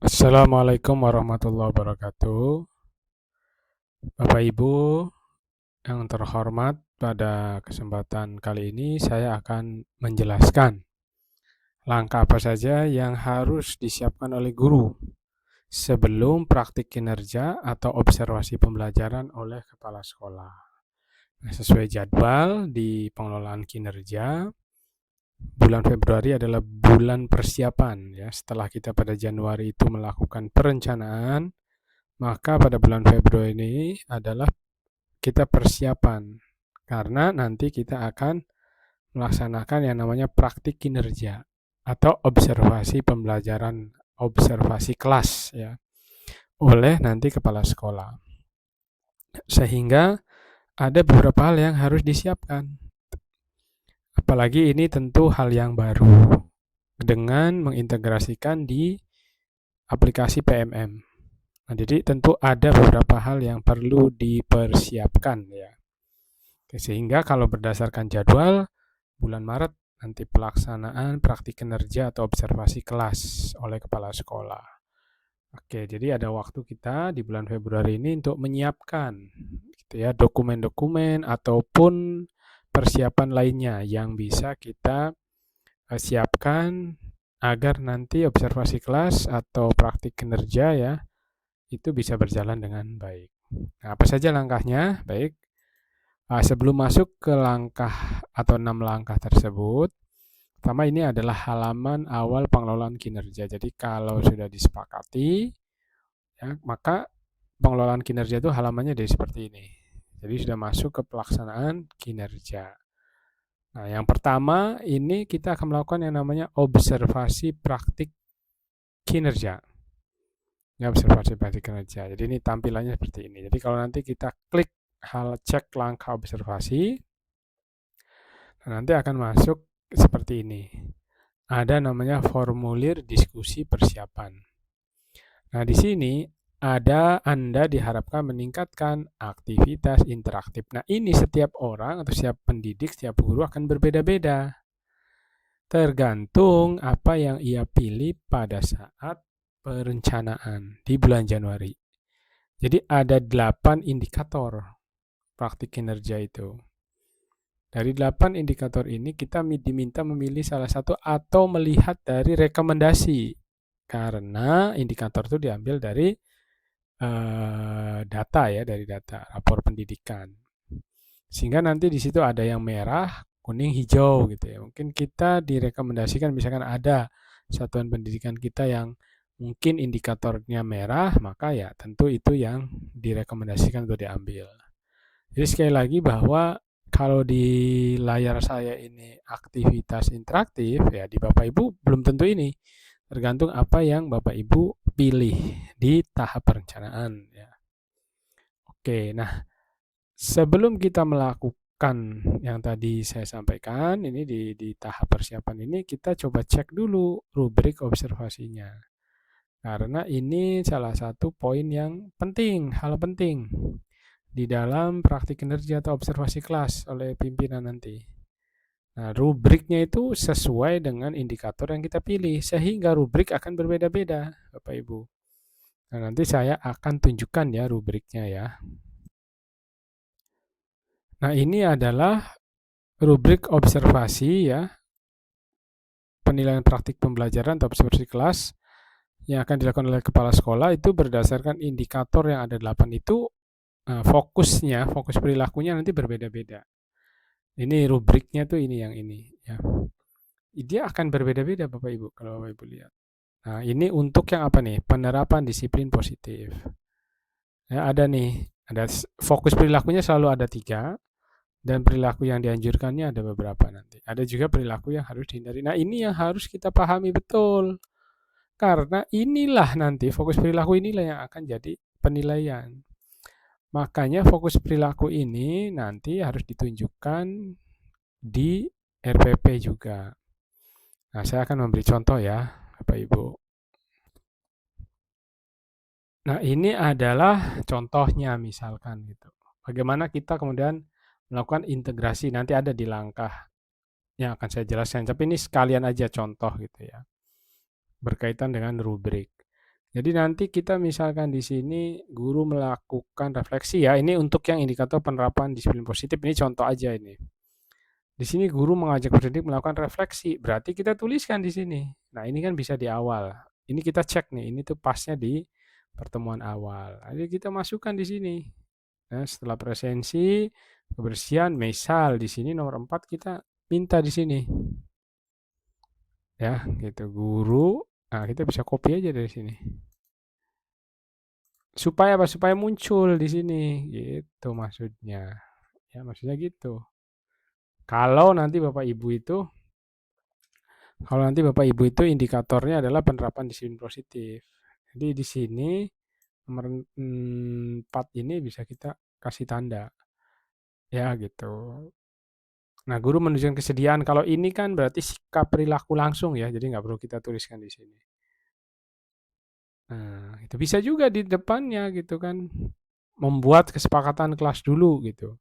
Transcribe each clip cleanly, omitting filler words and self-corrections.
Assalamualaikum warahmatullahi wabarakatuh. Bapak Ibu yang terhormat, pada kesempatan kali ini saya akan menjelaskan langkah apa saja yang harus disiapkan oleh guru sebelum praktik kinerja atau observasi pembelajaran oleh kepala sekolah. Nah, sesuai jadwal di pengelolaan kinerja, bulan Februari adalah bulan persiapan ya. Setelah kita pada Januari itu melakukan perencanaan, maka pada bulan Februari ini adalah kita persiapan, karena nanti kita akan melaksanakan yang namanya praktik kinerja atau observasi pembelajaran, observasi kelas ya, oleh nanti kepala sekolah. Sehingga ada beberapa hal yang harus disiapkan. Apalagi ini tentu hal yang baru dengan mengintegrasikan di aplikasi PMM. Nah, jadi tentu ada beberapa hal yang perlu dipersiapkan ya. Sehingga kalau berdasarkan jadwal, bulan Maret nanti pelaksanaan praktik kinerja atau observasi kelas oleh kepala sekolah. Oke, jadi ada waktu kita di bulan Februari ini untuk menyiapkan gitu ya, dokumen-dokumen ataupun persiapan lainnya yang bisa kita siapkan agar nanti observasi kelas atau praktik kinerja ya itu bisa berjalan dengan baik. Nah, apa saja langkahnya? Baik, sebelum masuk ke langkah atau 6 langkah tersebut, pertama ini adalah halaman awal pengelolaan kinerja. Jadi kalau sudah disepakati, ya, maka pengelolaan kinerja itu halamannya dari seperti ini. Jadi sudah masuk ke pelaksanaan kinerja. Nah, yang pertama ini kita akan melakukan yang namanya observasi praktik kinerja. Ya, observasi praktik kinerja. Jadi ini tampilannya seperti ini. Jadi kalau nanti kita klik hal cek langkah observasi, nanti akan masuk seperti ini. Ada namanya formulir diskusi persiapan. Nah, di sini ada Anda diharapkan meningkatkan aktivitas interaktif. Nah, ini setiap orang atau setiap pendidik, setiap guru akan berbeda-beda. Tergantung apa yang ia pilih pada saat perencanaan di bulan Januari. Jadi ada 8 indikator praktik kinerja itu. Dari 8 indikator ini kita diminta memilih salah satu atau melihat dari rekomendasi. Karena indikator itu diambil dari data ya, dari data rapor pendidikan. Sehingga nanti di situ ada yang merah, kuning, hijau gitu ya. Mungkin kita direkomendasikan misalkan ada satuan pendidikan kita yang mungkin indikatornya merah, maka ya tentu itu yang direkomendasikan untuk diambil. Jadi sekali lagi bahwa kalau di layar saya ini aktivitas interaktif, ya di Bapak Ibu belum tentu ini. Tergantung apa yang Bapak Ibu pilih di tahap perencanaan. Ya. Oke, nah sebelum kita melakukan yang tadi saya sampaikan, ini di tahap persiapan ini kita coba cek dulu rubrik observasinya. Karena ini salah satu poin yang penting, hal penting di dalam praktik kinerja atau observasi kelas oleh pimpinan nanti. Nah, rubriknya itu sesuai dengan indikator yang kita pilih, sehingga rubrik akan berbeda-beda, Bapak Ibu. Nah, nanti saya akan tunjukkan ya rubriknya ya. Nah, ini adalah rubrik observasi ya, penilaian praktik pembelajaran atau observasi kelas yang akan dilakukan oleh kepala sekolah itu berdasarkan indikator yang ada 8 itu, fokusnya, fokus perilakunya nanti berbeda-beda. Ini rubriknya tuh ini yang ini ya. Dia akan berbeda-beda Bapak Ibu kalau Bapak Ibu lihat. Nah, ini untuk yang apa nih? Penerapan disiplin positif. Ya, ada nih, ada fokus perilakunya selalu ada 3 dan perilaku yang dianjurkannya ada beberapa nanti. Ada juga perilaku yang harus dihindari. Nah, ini yang harus kita pahami betul. Karena inilah nanti fokus perilaku inilah yang akan jadi penilaian. Makanya fokus perilaku ini nanti harus ditunjukkan di RPP juga. Nah, saya akan memberi contoh ya, Bapak Ibu. Nah, ini adalah contohnya misalkan gitu. Bagaimana kita kemudian melakukan integrasi nanti ada di langkah yang akan saya jelaskan. Tapi ini sekalian aja contoh gitu ya. Berkaitan dengan rubrik. Jadi nanti kita misalkan di sini guru melakukan refleksi ya. Ini untuk yang indikator penerapan disiplin positif. Ini contoh aja ini. Di sini guru mengajak pendidik melakukan refleksi. Berarti kita tuliskan di sini. Nah, ini kan bisa di awal. Ini kita cek nih. Ini tuh pasnya di pertemuan awal. Jadi kita masukkan di sini. Nah, setelah presensi, kebersihan, misal di sini nomor 4 kita minta di sini. Ya, gitu. Guru. Nah, kita bisa copy aja dari sini. Supaya apa? Supaya muncul di sini. Gitu maksudnya. Ya, maksudnya gitu. Kalau nanti Bapak Ibu itu indikatornya adalah penerapan disiplin positif. Jadi di sini nomor 4 ini bisa kita kasih tanda. Ya gitu. Nah, guru menunjukkan kesediaan. Kalau ini kan berarti sikap perilaku langsung ya, jadi nggak perlu kita tuliskan di sini. Nah, itu bisa juga di depannya gitu kan, membuat kesepakatan kelas dulu gitu.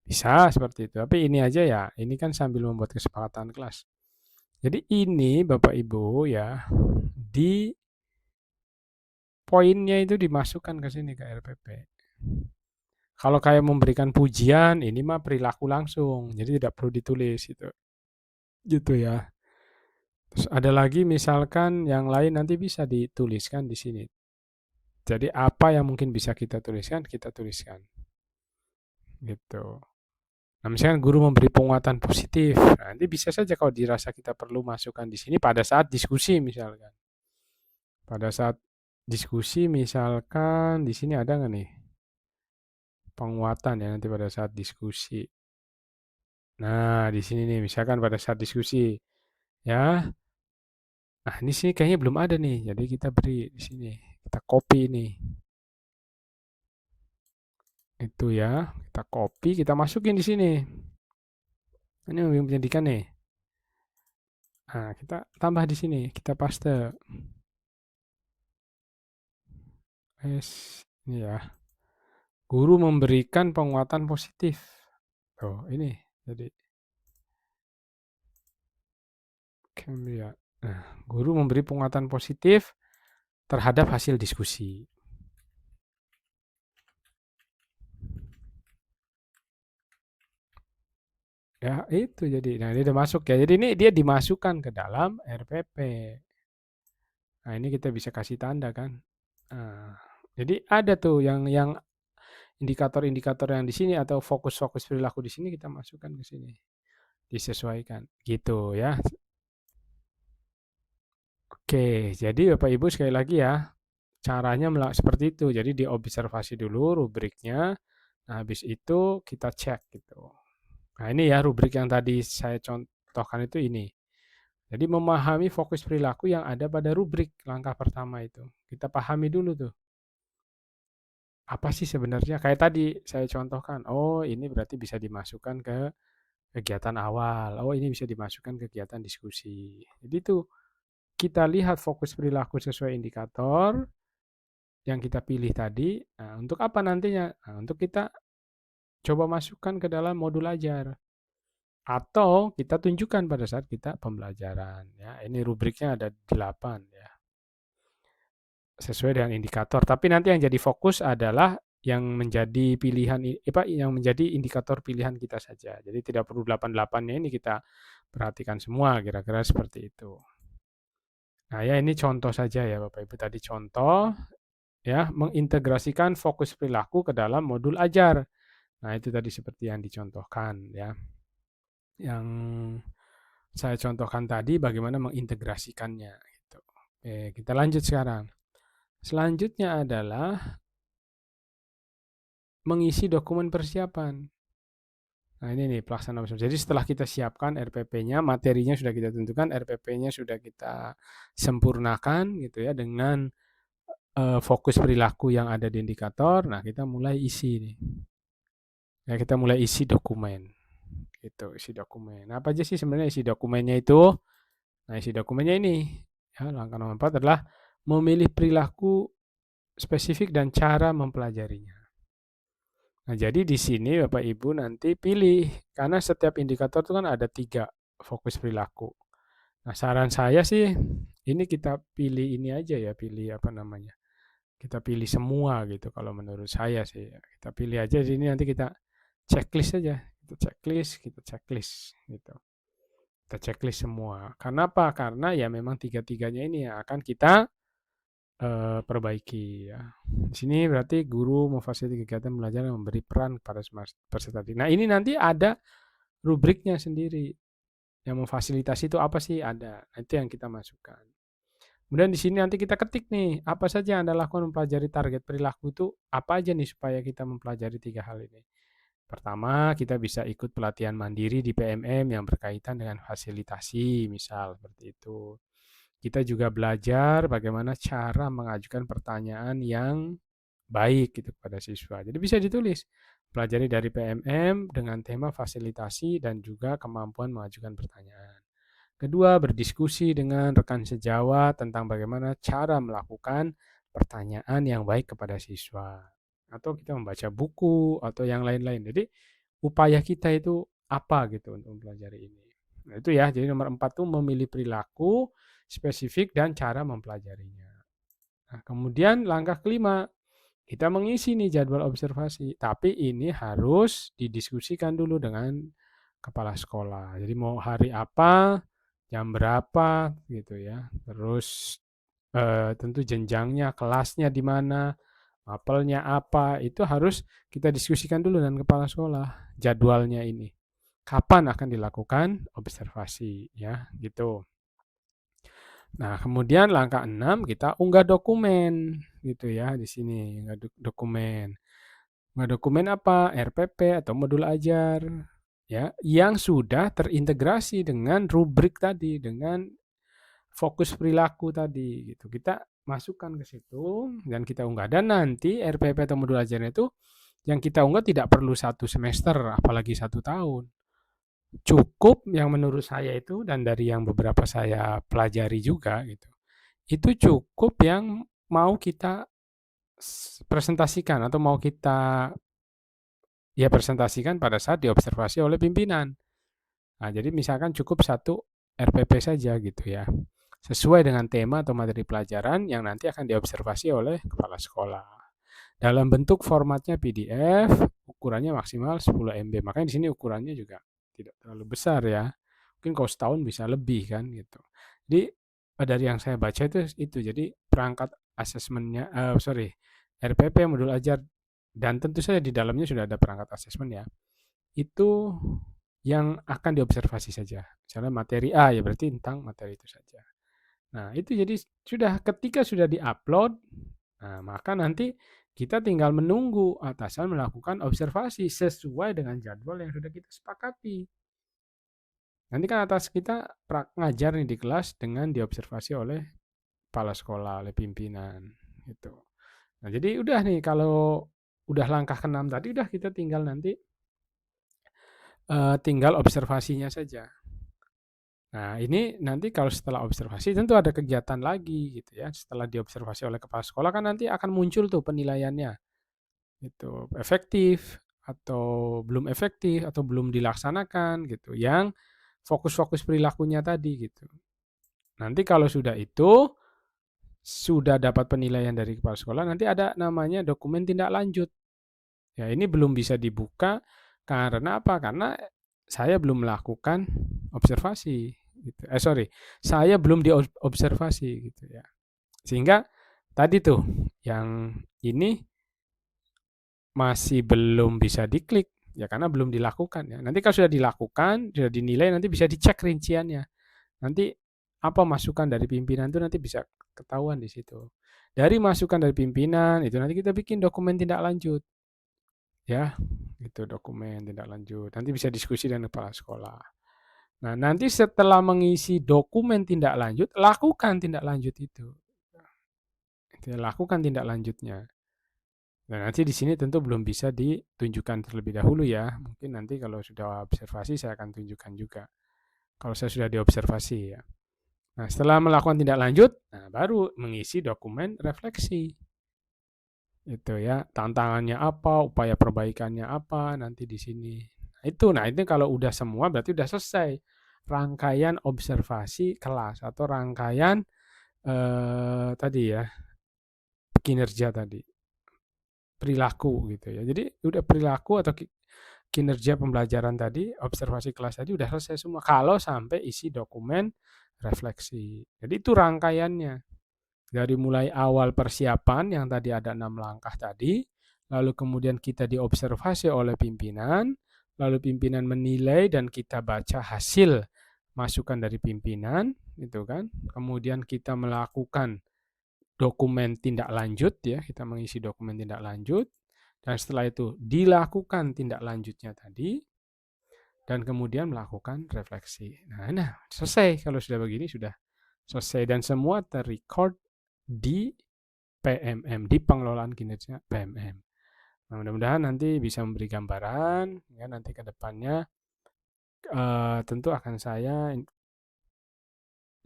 Bisa seperti itu. Tapi ini aja ya, ini kan sambil membuat kesepakatan kelas. Jadi ini Bapak Ibu ya, di poinnya itu dimasukkan ke sini ke RPP. Kalau kayak memberikan pujian, ini mah perilaku langsung, jadi tidak perlu ditulis itu. Gitu ya. Terus ada lagi misalkan yang lain nanti bisa dituliskan di sini. Jadi apa yang mungkin bisa kita tuliskan gitu. Nah, misalkan guru memberi penguatan positif, nah, nanti bisa saja kalau dirasa kita perlu masukkan di sini pada saat diskusi misalkan. Pada saat diskusi misalkan di sini ada nggak nih penguatan ya nanti pada saat diskusi. Nah, di sini nih misalkan pada saat diskusi ya. Nah, ini sih kayaknya belum ada nih. Jadi kita beri di sini. Kita copy nih. Itu ya. Kita copy, kita masukin di sini. Ini yang pendidikan nih. Nah, kita tambah di sini. Kita paste. Ini ya. Guru memberikan penguatan positif. Tuh, ini. Jadi ya. Nah, guru memberi penguatan positif terhadap hasil diskusi. Ya, itu jadi. Nah, ini udah masuk ya. Jadi ini dia dimasukkan ke dalam RPP. Nah, ini kita bisa kasih tanda kan. Nah, jadi ada tuh yang indikator-indikator yang di sini atau fokus-fokus perilaku di sini kita masukkan ke sini. Disesuaikan. Gitu ya. Oke, jadi Bapak Ibu sekali lagi ya, caranya seperti itu. Jadi diobservasi dulu rubriknya. Nah, habis itu kita cek gitu. Nah, ini ya rubrik yang tadi saya contohkan itu ini. Jadi memahami fokus perilaku yang ada pada rubrik langkah pertama itu. Kita pahami dulu tuh. Apa sih sebenarnya? Kayak tadi saya contohkan. Oh, ini berarti bisa dimasukkan ke kegiatan awal. Oh, ini bisa dimasukkan ke kegiatan diskusi. Jadi tuh kita lihat fokus perilaku sesuai indikator yang kita pilih tadi. Nah, untuk apa nantinya? Nah, untuk kita coba masukkan ke dalam modul ajar. Atau kita tunjukkan pada saat kita pembelajaran. Ya, ini rubriknya ada 8 ya. Sesuai dengan indikator. Tapi nanti yang jadi fokus adalah yang menjadi pilihan yang menjadi indikator pilihan kita saja. Jadi tidak perlu 8-8-nya ini kita perhatikan semua kira-kira seperti itu. Nah, ya ini contoh saja ya Bapak Ibu tadi contoh ya mengintegrasikan fokus perilaku ke dalam modul ajar. Nah, itu tadi seperti yang dicontohkan ya. Yang saya contohkan tadi bagaimana mengintegrasikannya gitu. Oke, kita lanjut sekarang. Selanjutnya adalah mengisi dokumen persiapan. Nah, ini nih pelaksanaan. Jadi setelah kita siapkan RPP-nya, materinya sudah kita tentukan, RPP-nya sudah kita sempurnakan gitu ya dengan fokus perilaku yang ada di indikator. Nah, kita mulai isi nih. Ya, kita mulai isi dokumen. Gitu, isi dokumen. Nah, apa aja sih sebenarnya isi dokumennya itu? Nah, isi dokumennya ini. Ya, langkah nomor 4 adalah memilih perilaku spesifik dan cara mempelajarinya. Nah, jadi di sini Bapak Ibu nanti pilih, karena setiap indikator itu kan ada 3 fokus perilaku. Nah, saran saya sih ini kita pilih ini aja ya, pilih apa namanya? Kita pilih semua gitu kalau menurut saya sih. Kita pilih aja di sini nanti kita checklist aja. Kita checklist gitu. Kita checklist semua. Karena apa? Karena ya memang tiga-tiganya ini yang akan kita perbaiki ya. Di sini berarti guru memfasilitasi kegiatan belajar yang memberi peran kepada peserta didik. Nah, ini nanti ada rubriknya sendiri. Yang memfasilitasi itu apa sih? Ada. Nah, itu yang kita masukkan. Kemudian di sini nanti kita ketik nih, apa saja yang Anda lakukan mempelajari target perilaku itu apa aja nih supaya kita mempelajari tiga hal ini. Pertama, kita bisa ikut pelatihan mandiri di PMM yang berkaitan dengan fasilitasi, misal seperti itu. Kita juga belajar bagaimana cara mengajukan pertanyaan yang baik gitu kepada siswa. Jadi bisa ditulis, pelajari dari PMM dengan tema fasilitasi dan juga kemampuan mengajukan pertanyaan. Kedua, berdiskusi dengan rekan sejawat tentang bagaimana cara melakukan pertanyaan yang baik kepada siswa. Atau kita membaca buku atau yang lain-lain. Jadi upaya kita itu apa gitu untuk mempelajari ini. Nah itu ya, jadi nomor 4 itu memilih perilaku, spesifik, dan cara mempelajarinya. Nah, kemudian langkah kelima, kita mengisi nih jadwal observasi. Tapi ini harus didiskusikan dulu dengan kepala sekolah. Jadi mau hari apa, jam berapa gitu ya. Terus tentu jenjangnya, kelasnya di mana, mapelnya apa, itu harus kita diskusikan dulu dengan kepala sekolah jadwalnya ini. Kapan akan dilakukan observasi ya, gitu. Nah, kemudian langkah 6 kita unggah dokumen gitu ya di sini, unggah dokumen. Unggah dokumen apa? RPP atau modul ajar ya yang sudah terintegrasi dengan rubrik tadi, dengan fokus perilaku tadi gitu. Kita masukkan ke situ dan kita unggah, dan nanti RPP atau modul ajarnya itu yang kita unggah tidak perlu 1 semester apalagi 1 tahun. Cukup yang menurut saya itu, dan dari yang beberapa saya pelajari juga gitu, itu cukup yang mau kita presentasikan atau mau kita ya presentasikan pada saat diobservasi oleh pimpinan. Nah, jadi misalkan cukup 1 RPP saja gitu ya, sesuai dengan tema atau materi pelajaran yang nanti akan diobservasi oleh kepala sekolah. Dalam bentuk formatnya PDF, ukurannya maksimal 10 MB. Makanya di sini ukurannya juga tidak terlalu besar ya. Mungkin kalau setahun bisa lebih kan gitu. Jadi dari yang saya baca itu jadi perangkat asesmennya, RPP modul ajar, dan tentu saja di dalamnya sudah ada perangkat asesmen ya. Itu yang akan diobservasi saja. Misalnya materi A ya berarti tentang materi itu saja. Nah, itu jadi ketika sudah diupload, nah maka nanti kita tinggal menunggu atasan melakukan observasi sesuai dengan jadwal yang sudah kita sepakati. Nanti kan atas kita ngajar nih di kelas dengan diobservasi oleh kepala sekolah, oleh pimpinan gitu. Nah, jadi udah nih kalau udah langkah ke-6 tadi udah kita tinggal nanti tinggal observasinya saja. Nah, ini nanti kalau setelah observasi tentu ada kegiatan lagi gitu ya. Setelah diobservasi oleh kepala sekolah kan nanti akan muncul tuh penilaiannya. Itu efektif atau belum efektif atau belum dilaksanakan gitu. Yang fokus-fokus perilakunya tadi gitu. Nanti kalau sudah itu sudah dapat penilaian dari kepala sekolah, nanti ada namanya dokumen tindak lanjut. Ya, ini belum bisa dibuka karena apa? Karena saya belum melakukan observasi gitu. Saya belum diobservasi gitu ya. Sehingga tadi tuh yang ini masih belum bisa diklik ya karena belum dilakukan ya. Nanti kalau sudah dilakukan, sudah dinilai, nanti bisa dicek rinciannya. Nanti apa masukan dari pimpinan itu nanti bisa ketahuan di situ. Dari masukan dari pimpinan itu nanti kita bikin dokumen tindak lanjut. Ya, itu dokumen tindak lanjut. Nanti bisa diskusi dengan kepala sekolah. Nah, nanti setelah mengisi dokumen tindak lanjut, lakukan tindak lanjut itu. Lakukan tindak lanjutnya. Nah, nanti di sini tentu belum bisa ditunjukkan terlebih dahulu ya. Mungkin nanti kalau sudah observasi saya akan tunjukkan juga. Kalau saya sudah diobservasi ya. Nah, setelah melakukan tindak lanjut, nah baru mengisi dokumen refleksi. Itu ya, tantangannya apa, upaya perbaikannya apa nanti di sini. Nah, itu kalau udah semua berarti udah selesai. rangkaian observasi kelas atau rangkaian tadi ya, kinerja tadi, perilaku gitu ya. Jadi udah perilaku atau kinerja pembelajaran tadi, observasi kelas tadi udah selesai semua. Kalau sampai isi dokumen refleksi. Jadi itu rangkaiannya. Dari mulai awal persiapan yang tadi ada 6 langkah tadi, lalu kemudian kita diobservasi oleh pimpinan, lalu pimpinan menilai dan kita baca hasil masukan dari pimpinan, itu kan. Kemudian kita melakukan dokumen tindak lanjut ya, kita mengisi dokumen tindak lanjut, dan setelah itu dilakukan tindak lanjutnya tadi, dan kemudian melakukan refleksi. Nah, selesai. Kalau sudah begini sudah selesai dan semua terrecord di PMM, di pengelolaan kinerja PMM. Nah, mudah-mudahan nanti bisa memberi gambaran ya, nanti ke depannya tentu akan saya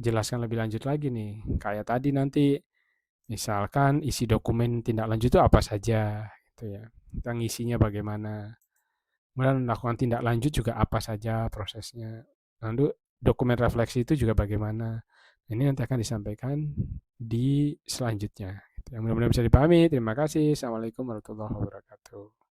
jelaskan lebih lanjut lagi nih. Kayak tadi nanti misalkan isi dokumen tindak lanjut itu apa saja gitu ya. Kita ngisinya bagaimana. Kemudian melakukan tindak lanjut juga apa saja prosesnya. Lalu dokumen refleksi itu juga bagaimana. Ini nanti akan disampaikan di selanjutnya. Yang mudah-mudahan bisa dipahami. Terima kasih. Assalamualaikum warahmatullahi wabarakatuh.